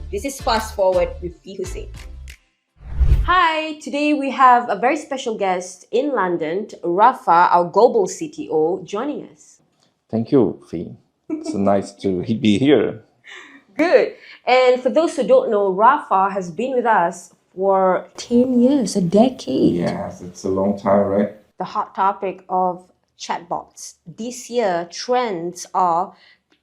This is Fast Forward with Fee Hussein. Hi, today we have a very special guest in London, Rafa, our global CTO, joining us. Thank you, Fee. It's nice to be here. Good. And for those who don't know, Rafa has been with us for 10 years, a decade. Yes, it's a long time, right? The hot topic of chatbots. This year, trends are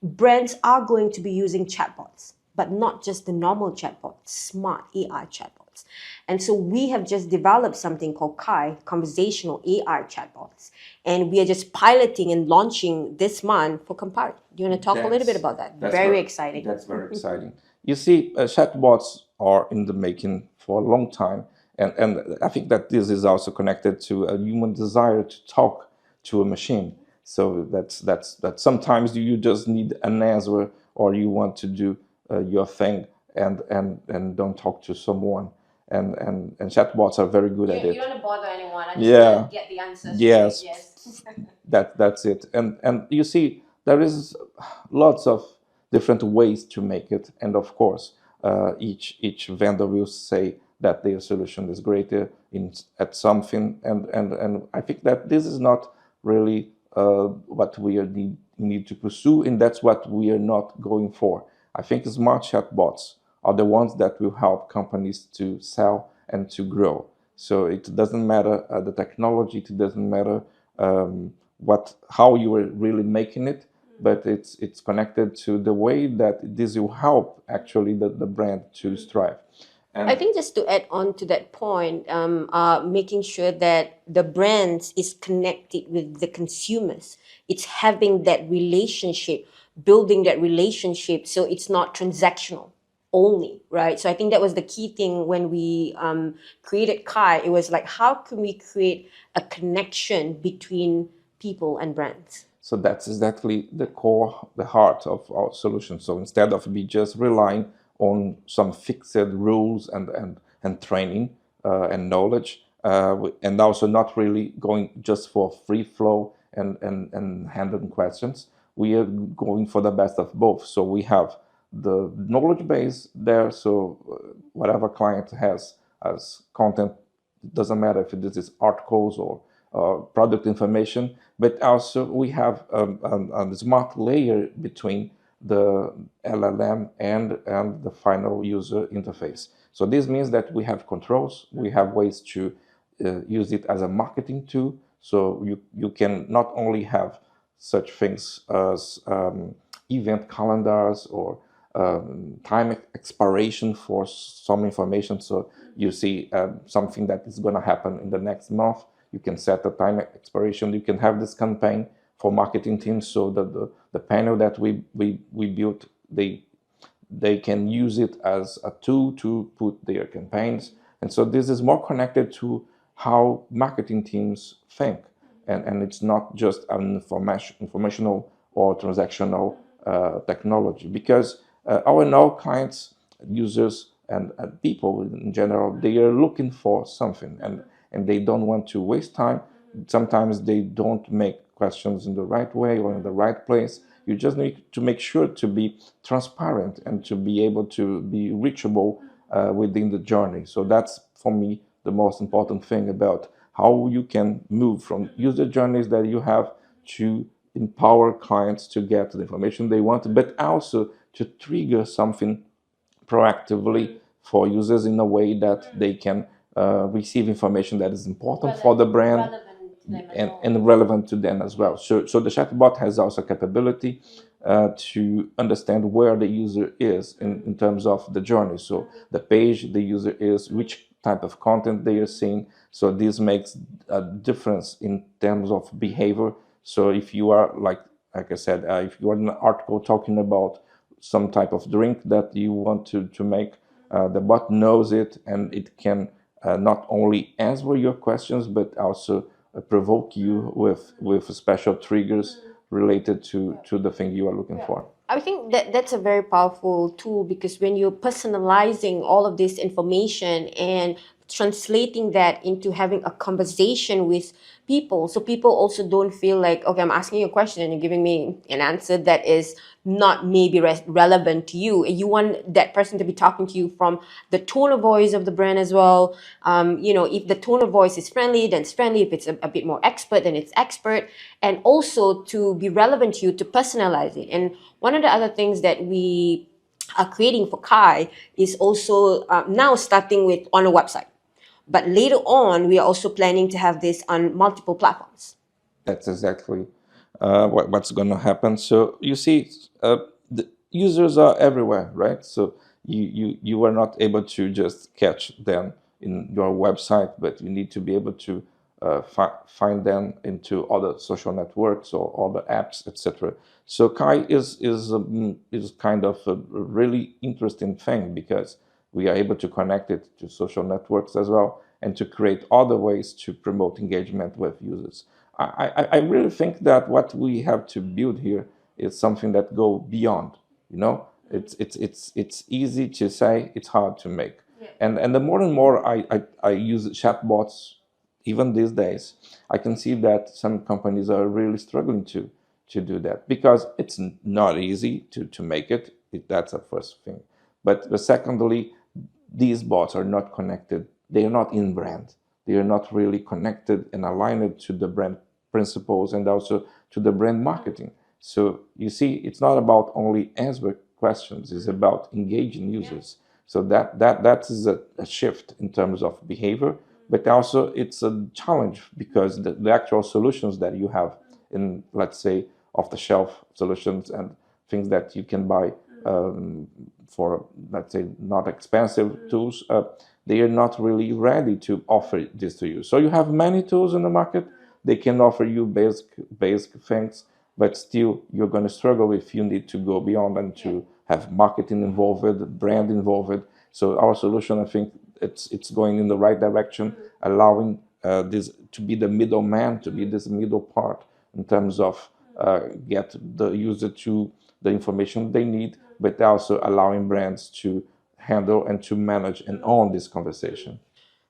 brands are going to be using chatbots, but not just the normal chatbots, smart AI chatbots. And so we have just developed something called KAI, conversational AI chatbots. And we are just piloting and launching this month for Campari. Do you want to talk a little bit about that? Very exciting. That's very exciting. You see, chatbots are in the making for a long time. And I think that this is also connected to a human desire to talk to a machine. So that's sometimes you just need an answer or you want to do your thing and don't talk to someone. And chatbots are very good at it. You don't want to bother anyone. I just Yeah. want to get the answers. Yes. Yes. That's it. And you see, there is lots of different ways to make it, and of course, each vendor will say that their solution is greater at something, and I think that this is not really what we need to pursue, and that's what we are not going for. I think smart chatbots are the ones that will help companies to sell and to grow. So it doesn't matter the technology, it doesn't matter how you are really making it, but it's connected to the way that this will help actually the brand to strive. And I think just to add on to that point, making sure that the brands is connected with the consumers. It's having that relationship, building that relationship, so it's not transactional only, right? So I think that was the key thing when we created Kai. It was like, how can we create a connection between people and brands? So that's exactly the core, the heart of our solution. So instead of be just relying on some fixed rules and training and knowledge, and also not really going just for free flow and handling questions, we are going for the best of both. So we have the knowledge base there. So whatever client has as content, doesn't matter if this is articles or product information, but also we have a smart layer between the LLM and the final user interface. So this means that we have controls, we have ways to use it as a marketing tool. So you can not only have such things as event calendars or time expiration for some information. So you see something that is going to happen in the next month. You can set a time expiration. You can have this campaign for marketing teams so that the panel that we built, they can use it as a tool to put their campaigns. And so this is more connected to how marketing teams think. And it's not just an informational or transactional technology, because our now clients, users, and people in general, they are looking for something, and they don't want to waste time. Sometimes they don't make questions in the right way or in the right place. You just need to make sure to be transparent and to be able to be reachable within the journey. So that's, for me, the most important thing about how you can move from user journeys that you have to empower clients to get the information they want, but also to trigger something proactively for users in a way that they can receive information that is important for the brand and relevant to them as well. So the chatbot has also capability to understand where the user is in terms of the journey. So the page the user is, which type of content they are seeing. So this makes a difference in terms of behavior. So if you are, like I said, if you are in an article talking about some type of drink that you want to make, the bot knows it, and it can not only answer your questions, but also provoke you with special triggers related to the thing you are looking for. I think that's a very powerful tool, because when you're personalizing all of this information and translating that into having a conversation with people, so people also don't feel like, okay, I'm asking you a question and you're giving me an answer that is not maybe relevant to you. You want that person to be talking to you from the tone of voice of the brand as well. If the tone of voice is friendly, then it's friendly. If it's a bit more expert, then it's expert. And also to be relevant to you, to personalize it. And one of the other things that we are creating for KAI is also now starting with on a website. But later on, we are also planning to have this on multiple platforms. That's exactly what's going to happen. So you see, the users are everywhere, right? So you are not able to just catch them in your website, but you need to be able to find them into other social networks or other apps, etc. So KAI is kind of a really interesting thing because we are able to connect it to social networks as well and to create other ways to promote engagement with users. I really think that what we have to build here is something that go beyond. It's easy to say, it's hard to make. And the more and more I use chatbots, even these days, I can see that some companies are really struggling to do that because it's not easy to make it. That's the first thing. But secondly, these bots are not connected. They are not in brand. They are not really connected and aligned to the brand principles and also to the brand marketing. So you see, it's not about only answer questions. It's about engaging users. So that is a shift in terms of behavior, but also it's a challenge because the actual solutions that you have in, let's say, off-the-shelf solutions and things that you can buy for, let's say, not expensive tools, they are not really ready to offer this to you. So you have many tools in the market. They can offer you basic things, but still you're going to struggle if you need to go beyond and to have marketing involved, brand involved. So our solution, I think, it's going in the right direction, allowing this to be the middleman, to be this middle part in terms of get the user to the information they need, but also allowing brands to handle and to manage and own this conversation.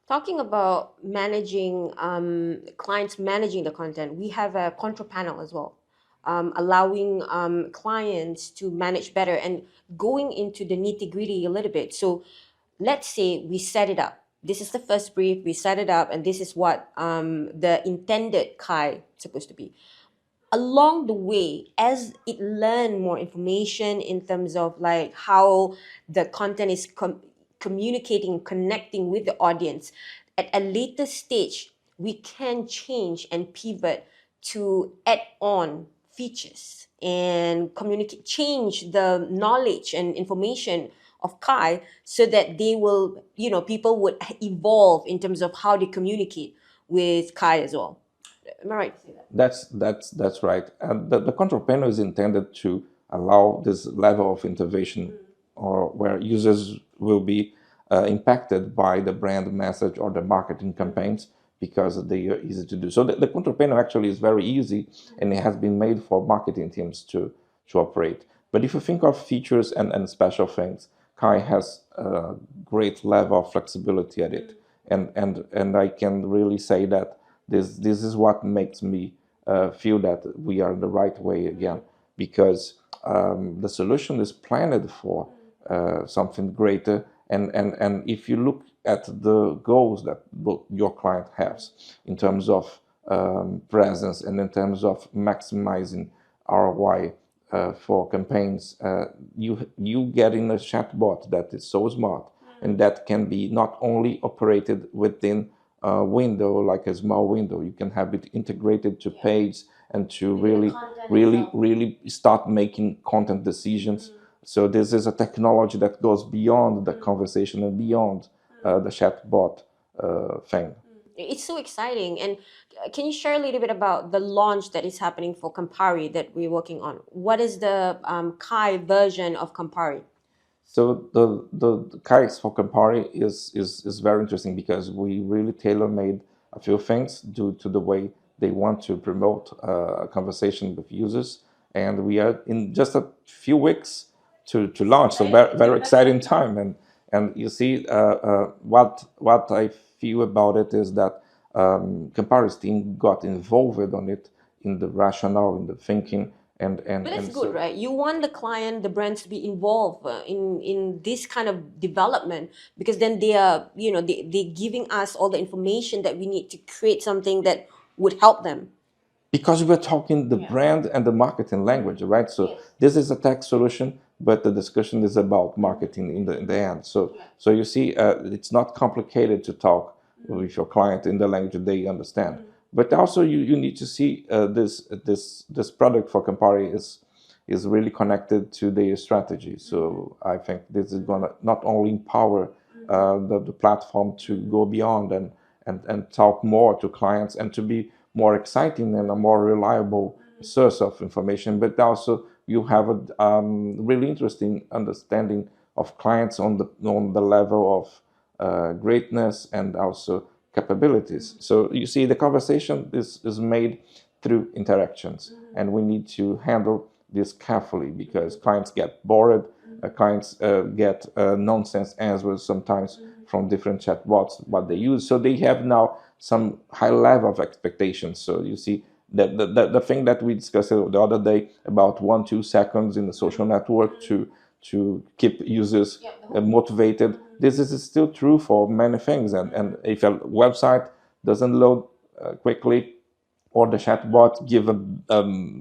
Talking about managing clients managing the content, we have a control panel as well, allowing clients to manage better and going into the nitty gritty a little bit. So let's say we set it up. This is the first brief, we set it up, and this is what the intended KAI is supposed to be. Along the way, as it learn more information in terms of like how the content is communicating, connecting with the audience, at a later stage, we can change and pivot to add on features and communicate, change the knowledge and information of KAI so that they will, people would evolve in terms of how they communicate with KAI as well. Am I right to say that? That's right. And the control panel is intended to allow this level of intervention, or where users will be impacted by the brand message or the marketing campaigns because they are easy to do. So the control panel actually is very easy, and it has been made for marketing teams to operate. But if you think of features and special things, KAI has a great level of flexibility at it, and I can really say that this is what makes me feel that we are the right way again, because the solution is planned for something greater. And if you look at the goals that your client has in terms of presence and in terms of maximizing ROI for campaigns, you get in a chatbot that is so smart and that can be not only operated within a window, like a small window. You can have it integrated to page and to really start making content decisions. So this is a technology that goes beyond the conversation and beyond the chatbot thing. It's so exciting. And can you share a little bit about the launch that is happening for Campari that we're working on? What is the KAI version of Campari? So the kayaks for Campari is very interesting because we really tailor-made a few things due to the way they want to promote a conversation with users. And we are in just a few weeks to launch, so very exciting time. And you see, what I feel about it is that Campari's team got involved on it, in the rationale, in the thinking, But that's and good, so right? You want the client, the brands to be involved in this kind of development, because then they are, they're giving us all the information that we need to create something that would help them. because we're talking the brand and the marketing language, right? So Yes. this is a tech solution, but the discussion is about marketing in the end. So you see, it's not complicated to talk with your client in the language they understand. But also you need to see this product for Campari is really connected to their strategy. So I think this is gonna not only empower the platform to go beyond and talk more to clients and to be more exciting and a more reliable source of information, but also you have a really interesting understanding of clients on the level of greatness and also capabilities. So you see, the conversation is made through interactions, and we need to handle this carefully because clients get bored, clients get nonsense answers sometimes from different chatbots what they use. So they have now some high level of expectations. So you see the thing that we discussed the other day about 1-2 seconds in the social network to keep users motivated. This is still true for many things. And if a website doesn't load quickly, or the chatbot give a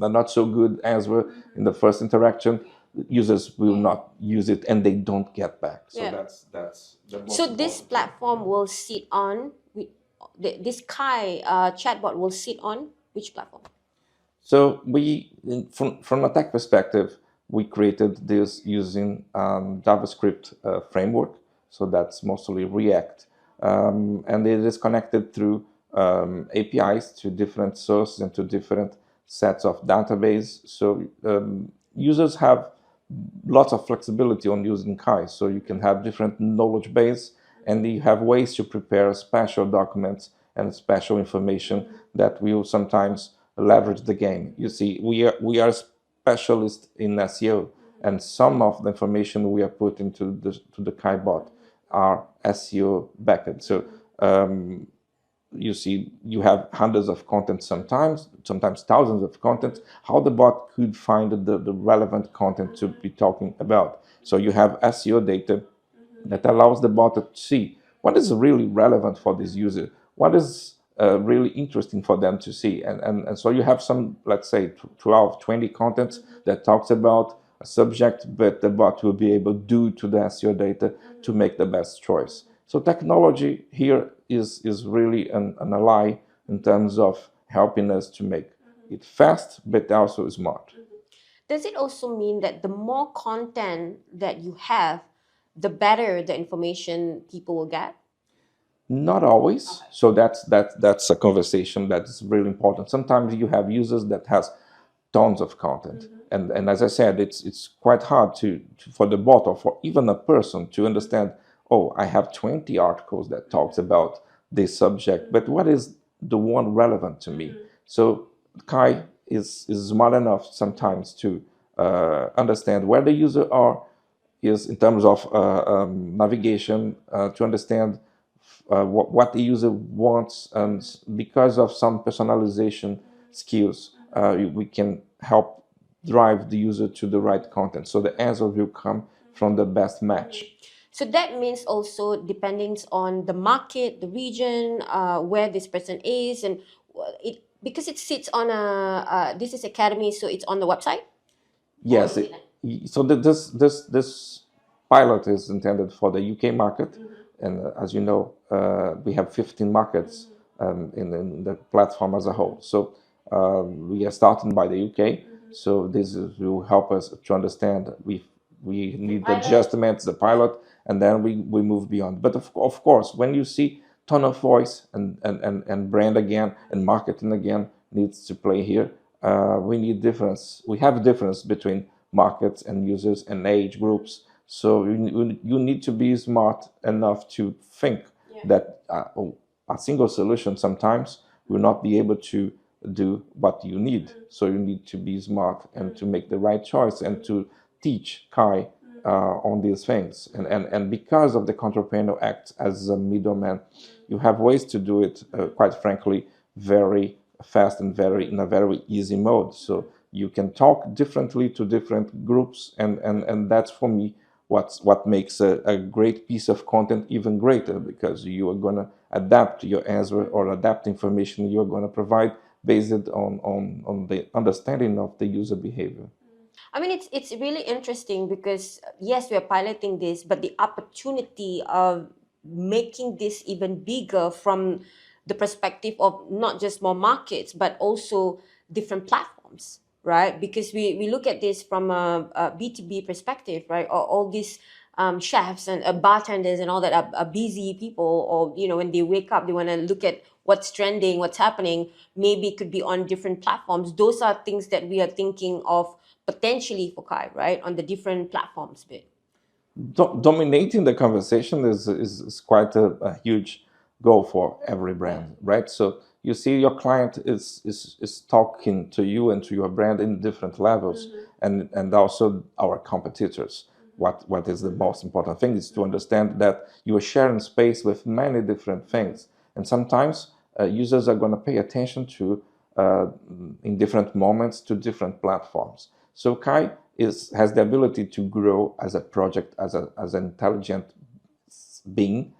not so good answer in the first interaction, users will not use it and they don't get back. So Yeah. that's the most So this important thing. platform will sit on this Kai chatbot will sit on which platform? So from a tech perspective, we created this using JavaScript framework. So that's mostly React, and it is connected through APIs to different sources and to different sets of database. So users have lots of flexibility on using Kai. So you can have different knowledge base, and you have ways to prepare special documents and special information that will sometimes leverage the game. You see, we are specialists in SEO, and some of the information we are putting to the Kai bot are SEO backend. So you see, you have hundreds of content sometimes thousands of content. How the bot could find the relevant content to be talking about. So you have SEO data that allows the bot to see what is really relevant for this user, what is really interesting for them to see. And so you have some, let's say, 12, 20 contents that talks about a subject, but the bot will be able, due to the SEO data, to make the best choice. So technology here is really an ally in terms of helping us to make it fast, but also smart. Does it also mean that the more content that you have, the better the information people will get? Not always. So that's a conversation that's really important. Sometimes you have users that has tons of content, and as I said, it's quite hard for the bot or for even a person to understand. Oh, I have 20 articles that talks about this subject, but what is the one relevant to me? So Kai is smart enough sometimes to understand where the user is in terms of navigation, to understand what the user wants, and because of some personalization skills, we can help drive the user to the right content. So the answer will come from the best match. So that means also depending on the market, the region, where this person is, and it because it sits on this is academy, so it's on the website. Yes. So this pilot is intended for the UK market, and as you know, we have 15 markets in the platform as a whole. So we are starting by the UK. So will help us to understand we need the adjustments, the pilot, and then we move beyond. But of course, when you see tone of voice and brand again and marketing again needs to play here, we need difference. We have a difference between markets and users and age groups. So you need to be smart enough to think that a single solution sometimes will not be able to do what you need. So you need to be smart and to make the right choice and to teach Kai on these things. And because of the Entrepreneurial Act as a middleman, you have ways to do it, quite frankly, very fast and in a very easy mode. So You can talk differently to different groups, and that's for me what makes a great piece of content even greater, because you are going to adapt your answer or adapt information you are going to provide based on the understanding of the user behavior. I mean, it's really interesting because yes, we are piloting this, but the opportunity of making this even bigger from the perspective of not just more markets, but also different platforms, right? Because we look at this from a B2B perspective, right? All these chefs and bartenders and all that are busy people, or when they wake up, they want to look at what's trending, what's happening. Maybe it could be on different platforms. Those are things that we are thinking of potentially for KAI, right, on the different platforms bit. Dominating the conversation is quite a huge goal for every brand, right? So you see your client is talking to you and to your brand in different levels, and also our competitors. What is the most important thing is to understand that you are sharing space with many different things, and sometimes users are going to pay attention to in different moments to different platforms. So KAI has the ability to grow as a project, as an intelligent being,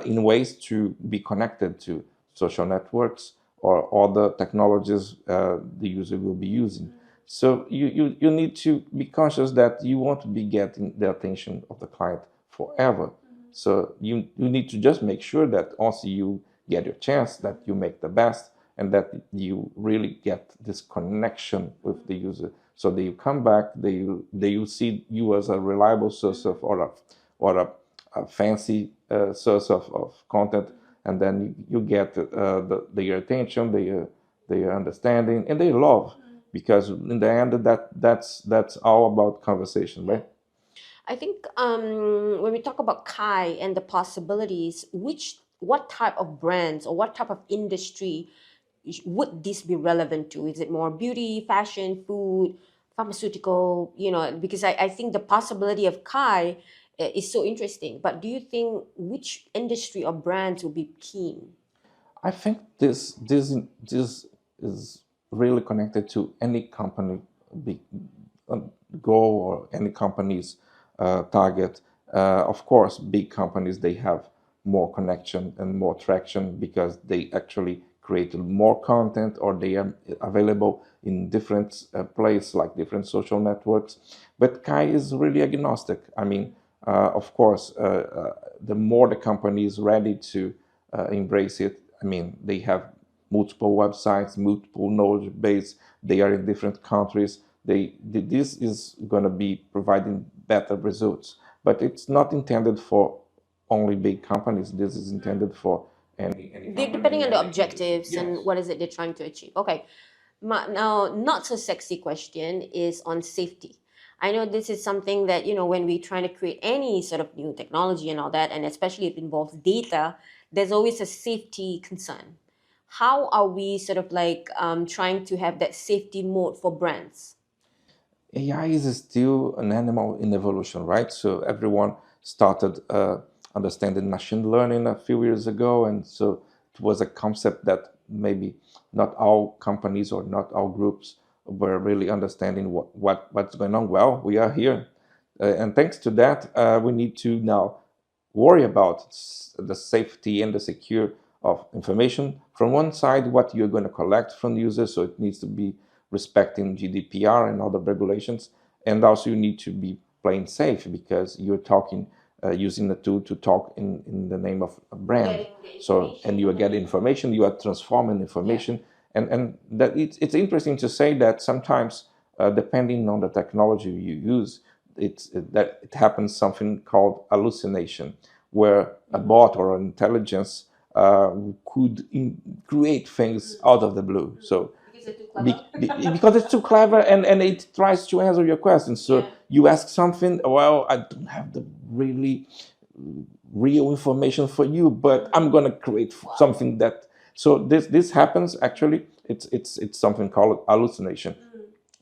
in ways to be connected to social networks or other technologies the user will be using. So you need to be conscious that you won't be getting the attention of the client forever. So you need to just make sure that also you get your chance, that you make the best, and that you really get this connection with the user, so they come back, they will see you as a reliable source of, or a fancy source of content, and then you get their attention, their understanding, and their love, because in the end that's all about conversation, right? I think when we talk about KAI and the possibilities, what type of brands or what type of industry would this be relevant to? Is it more beauty, fashion, food, pharmaceutical? Because I think the possibility of KAI is so interesting. But do you think which industry or brands will be keen? I think this is really connected to any company big goal, or any company's target. Of course, big companies, they have more connection and more traction because they actually create more content, or they are available in different places, like different social networks. But KAI is really agnostic. I mean, of course, the more the company is ready to embrace it, I mean, they have multiple websites, multiple knowledge base. They are in different countries. This is going to be providing better results. But it's not intended for only big companies. This is intended for any company. Depending on the objectives Yes. and what is it they're trying to achieve. Okay. Now, not so sexy question is on safety. I know this is something that, when we're trying to create any sort of new technology and all that, and especially if it involves data, there's always a safety concern. How are we sort of like trying to have that safety mode for brands? AI is still an animal in evolution, right? So everyone started understanding machine learning a few years ago, and so it was a concept that maybe not all companies or not all groups were really understanding what's going on. Well, we are here, and thanks to that, we need to now worry about the safety and the secure of information. From one side, what you're going to collect from users, so it needs to be respecting GDPR and other regulations, and also you need to be playing safe, because you're talking using the tool to talk in the name of a brand. So, and you are getting information, you are transforming information, and that it's interesting to say that sometimes depending on the technology you use, it happens something called hallucination, where a bot or an intelligence could create things out of the blue. So because it's too clever, and it tries to answer your questions. So you ask something, well, I don't have the really real information for you, but I'm gonna create something that. So this happens actually. It's something called hallucination.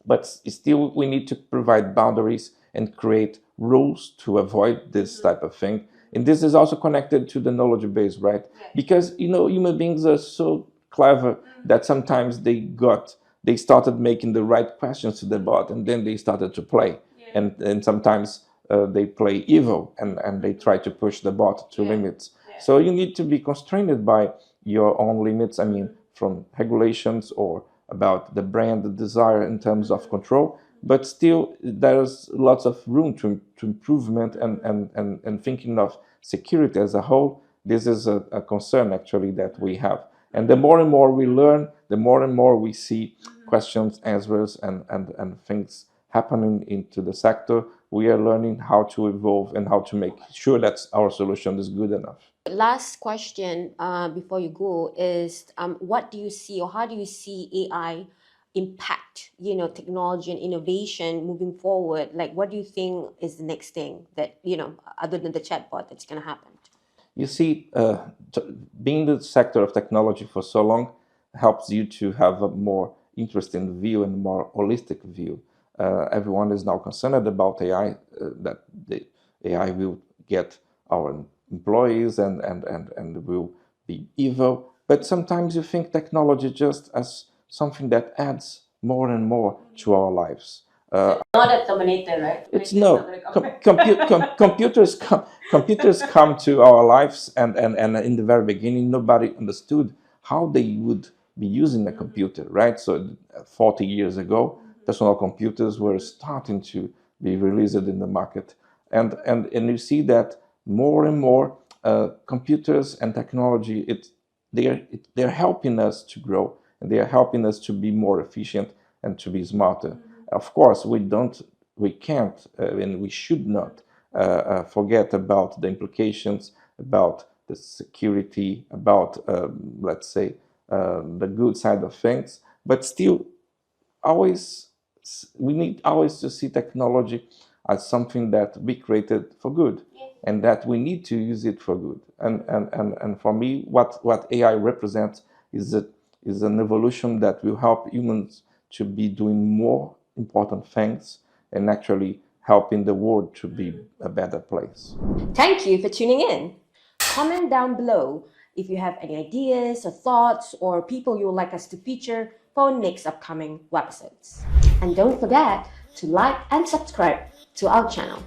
But still, we need to provide boundaries and create rules to avoid this type of thing. And this is also connected to the knowledge base, right? Because human beings are so clever that sometimes they got they started making the right questions to the bot, and then they started to play. And sometimes they play evil, and they try to push the bot to limits. So you need to be constrained by your own limits, I mean, from regulations or about the brand, the desire in terms of control. But still, there's lots of room to improvement and thinking of security as a whole. This is a concern actually that we have. And the more and more we learn, the more and more we see questions, answers, and things happening into the sector. We are learning how to evolve and how to make sure that our solution is good enough. Last question before you go is, what do you see, or how do you see AI impact, technology and innovation moving forward? Like, what do you think is the next thing that, other than the chatbot, that's going to happen? You see, being in the sector of technology for so long helps you to have a more interesting view and more holistic view. Everyone is now concerned about AI, that the AI will get our employees and will be evil. But sometimes you think technology just as something that adds more and more to our lives. Not a Terminator, right? It's no. Computers come to our lives, and in the very beginning, nobody understood how they would be using a computer, right? So 40 years ago, personal computers were starting to be released in the market. And you see that more and more computers and technology, they're helping us to grow, and they are helping us to be more efficient and to be smarter. Of course, we can't, and we should not forget about the implications, about the security, about, let's say, the good side of things. But still, we need always to see technology as something that we created for good, and that we need to use it for good. And for me, what AI represents is an evolution that will help humans to be doing more important things and actually helping the world to be a better place. Thank you for tuning in. Comment down below if you have any ideas or thoughts or people you would like us to feature for our next upcoming episodes. And don't forget to like and subscribe to our channel.